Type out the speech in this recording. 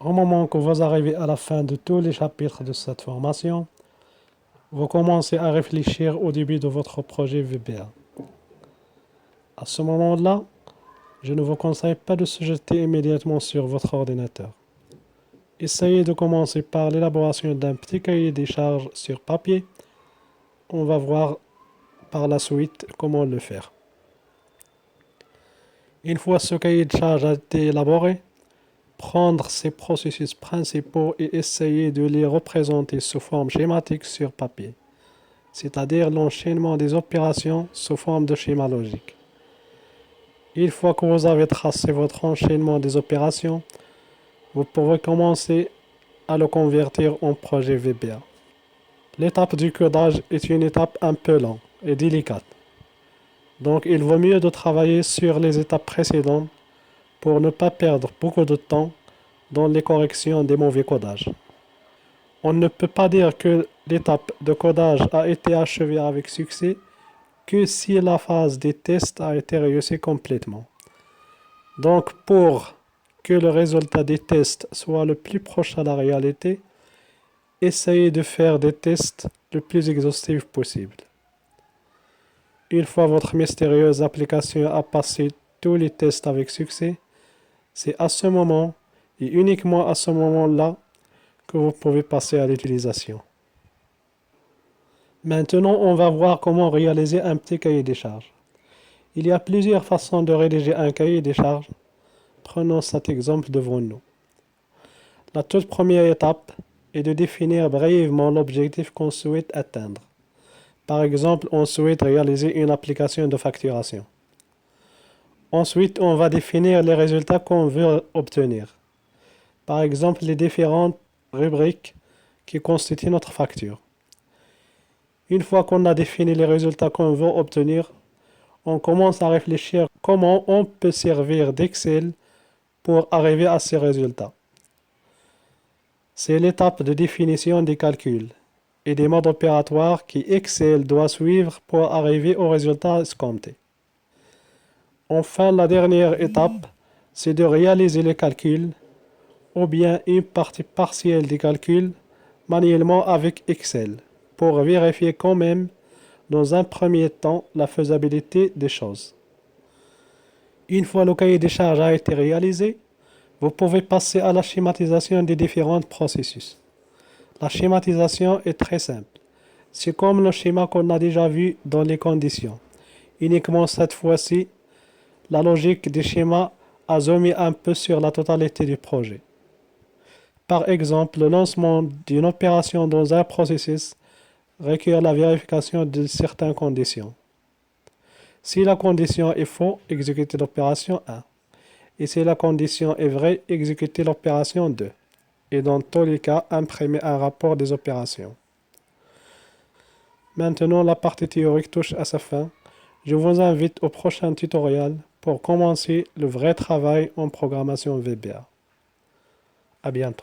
Au moment que vous arrivez à la fin de tous les chapitres de cette formation, vous commencez à réfléchir au début de votre projet VBA. À ce moment-là, je ne vous conseille pas de se jeter immédiatement sur votre ordinateur. Essayez de commencer par l'élaboration d'un petit cahier des charges sur papier. On va voir par la suite comment le faire. Une fois ce cahier de charges a été élaboré, prendre ces processus principaux et essayer de les représenter sous forme schématique sur papier, c'est-à-dire l'enchaînement des opérations sous forme de schéma logique. Une fois que vous avez tracé votre enchaînement des opérations, vous pourrez commencer à le convertir en projet VBA. L'étape du codage est une étape un peu lente et délicate. Donc il vaut mieux de travailler sur les étapes précédentes pour ne pas perdre beaucoup de temps dans les corrections des mauvais codages. On ne peut pas dire que l'étape de codage a été achevée avec succès que si la phase des tests a été réussie complètement. Donc pour que le résultat des tests soit le plus proche à la réalité, essayez de faire des tests le plus exhaustifs possible. Une fois votre mystérieuse application a passé tous les tests avec succès, c'est à ce moment et uniquement à ce moment-là que vous pouvez passer à l'utilisation. Maintenant, on va voir comment réaliser un petit cahier des charges. Il y a plusieurs façons de rédiger un cahier des charges. Prenons cet exemple devant nous. La toute première étape est de définir brièvement l'objectif qu'on souhaite atteindre. Par exemple, on souhaite réaliser une application de facturation. Ensuite, on va définir les résultats qu'on veut obtenir. Par exemple, les différentes rubriques qui constituent notre facture. Une fois qu'on a défini les résultats qu'on veut obtenir, on commence à réfléchir comment on peut servir d'Excel pour arriver à ces résultats. C'est l'étape de définition des calculs et des modes opératoires qui Excel doit suivre pour arriver aux résultats escomptés. Enfin, la dernière étape, c'est de réaliser les calculs ou bien une partie partielle des calculs manuellement avec Excel pour vérifier quand même dans un premier temps la faisabilité des choses. Une fois le cahier des charges a été réalisé, vous pouvez passer à la schématisation des différents processus. La schématisation est très simple. C'est comme le schéma qu'on a déjà vu dans les conditions. Uniquement cette fois-ci, la logique des schémas a zoomé un peu sur la totalité du projet. Par exemple, le lancement d'une opération dans un processus requiert la vérification de certaines conditions. Si la condition est fausse, exécutez l'opération 1. Et si la condition est vraie, exécutez l'opération 2. Et dans tous les cas, imprimez un rapport des opérations. Maintenant, la partie théorique touche à sa fin. Je vous invite au prochain tutoriel pour commencer le vrai travail en programmation VBA. À bientôt.